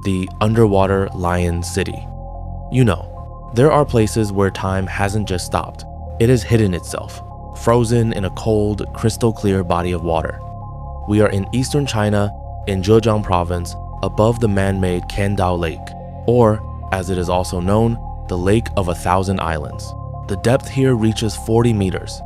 the underwater lion city. You know, there are places where time hasn't just stopped. It has hidden itself, frozen in a cold, crystal-clear body of water. We are in eastern China, in Zhejiang province, above the man-made Qiandao Lake, or, as it is also known, the Lake of 1,000 Islands. The depth here reaches 40 meters.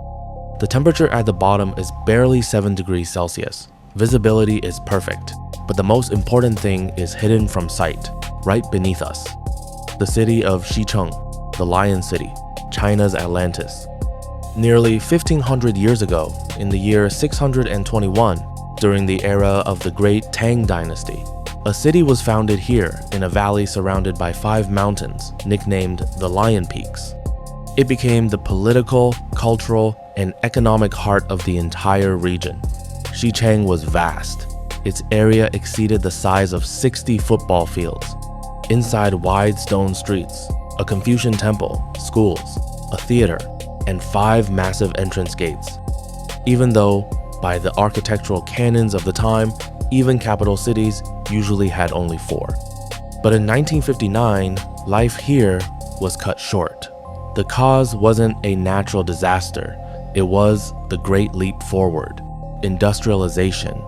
The temperature at the bottom is barely 7 degrees Celsius. Visibility is perfect, but the most important thing is hidden from sight, right beneath us. The city of Shi Cheng, the Lion City, China's Atlantis. Nearly 1,500 years ago, in the year 621, during the era of the great Tang Dynasty, a city was founded here in a valley surrounded by 5 mountains, nicknamed the Lion Peaks. It became the political, cultural, and economic heart of the entire region. Shi Cheng was vast. Its area exceeded the size of 60 football fields. Inside wide stone streets, a Confucian temple, schools, a theater, and 5 massive entrance gates. Even though, by the architectural canons of the time, even capital cities usually had only 4. But in 1959, life here was cut short. The cause wasn't a natural disaster, it was the Great Leap Forward, industrialization.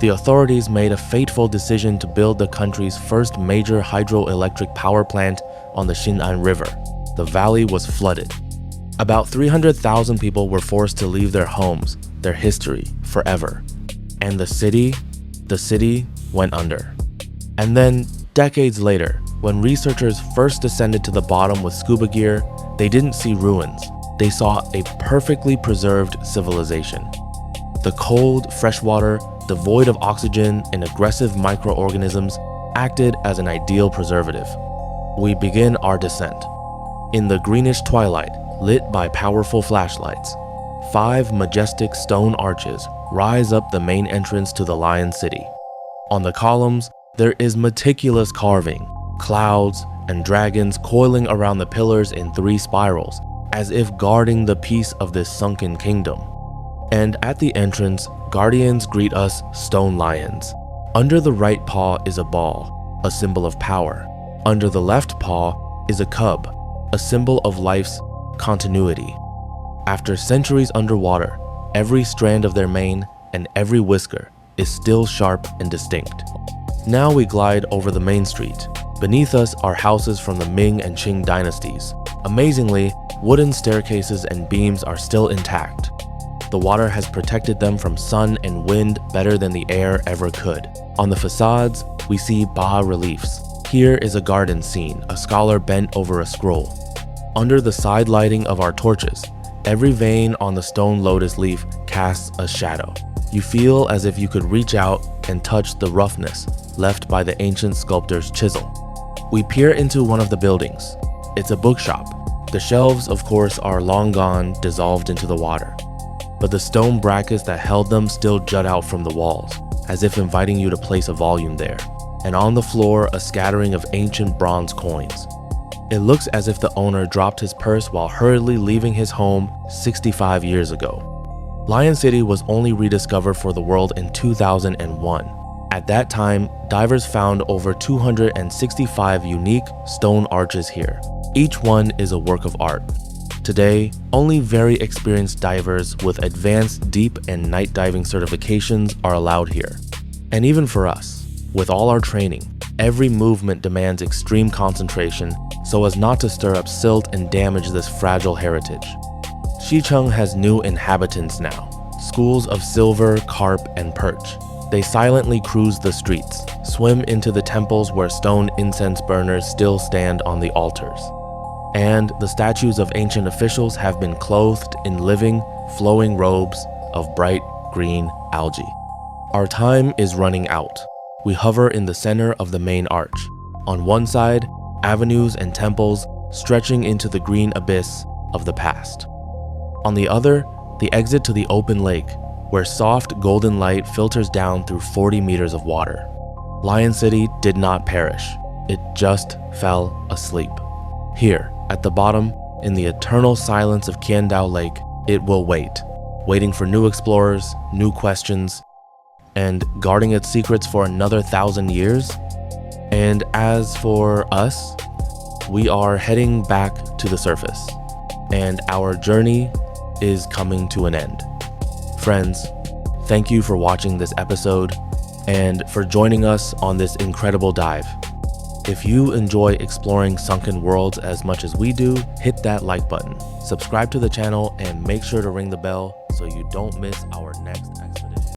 The authorities made a fateful decision to build the country's first major hydroelectric power plant on the Qiandao River. The valley was flooded. About 300,000 people were forced to leave their homes, their history, forever. And the city went under. And then, decades later, when researchers first descended to the bottom with scuba gear, they didn't see ruins. They saw a perfectly preserved civilization. The cold, fresh water, devoid of oxygen and aggressive microorganisms, acted as an ideal preservative. We begin our descent. In the greenish twilight, lit by powerful flashlights, 5 majestic stone arches rise up the main entrance to the Lion City. On the columns, there is meticulous carving, clouds, and dragons coiling around the pillars in 3 spirals, as if guarding the peace of this sunken kingdom. And at the entrance, guardians greet us stone lions. Under the right paw is a ball, a symbol of power. Under the left paw is a cub, a symbol of life's continuity. After centuries underwater, every strand of their mane and every whisker is still sharp and distinct. Now we glide over the main street. Beneath us are houses from the Ming and Qing dynasties. Amazingly, wooden staircases and beams are still intact. The water has protected them from sun and wind better than the air ever could. On the facades, we see bas-reliefs. Here is a garden scene, a scholar bent over a scroll. Under the side lighting of our torches, every vein on the stone lotus leaf casts a shadow. You feel as if you could reach out and touch the roughness left by the ancient sculptor's chisel. We peer into one of the buildings. It's a bookshop. The shelves, of course, are long gone, dissolved into the water. But the stone brackets that held them still jut out from the walls, as if inviting you to place a volume there. And on the floor, a scattering of ancient bronze coins. It looks as if the owner dropped his purse while hurriedly leaving his home 65 years ago. Lion City was only rediscovered for the world in 2001. At that time, divers found over 265 unique stone arches here. Each one is a work of art. Today, only very experienced divers with advanced deep and night diving certifications are allowed here. And even for us, with all our training, every movement demands extreme concentration so as not to stir up silt and damage this fragile heritage. Shi Cheng has new inhabitants now, schools of silver, carp, and perch. They silently cruise the streets, swim into the temples where stone incense burners still stand on the altars. And the statues of ancient officials have been clothed in living, flowing robes of bright green algae. Our time is running out. We hover in the center of the main arch. On one side, avenues and temples stretching into the green abyss of the past. On the other, the exit to the open lake, where soft golden light filters down through 40 meters of water. Lion City did not perish. It just fell asleep. Here, at the bottom, in the eternal silence of Qiandao Lake, it will wait, waiting for new explorers, new questions, and guarding its secrets for another 1,000 years? And as for us, we are heading back to the surface, and our journey is coming to an end. Friends, thank you for watching this episode and for joining us on this incredible dive. If you enjoy exploring sunken worlds as much as we do, hit that like button, subscribe to the channel, and make sure to ring the bell so you don't miss our next episode.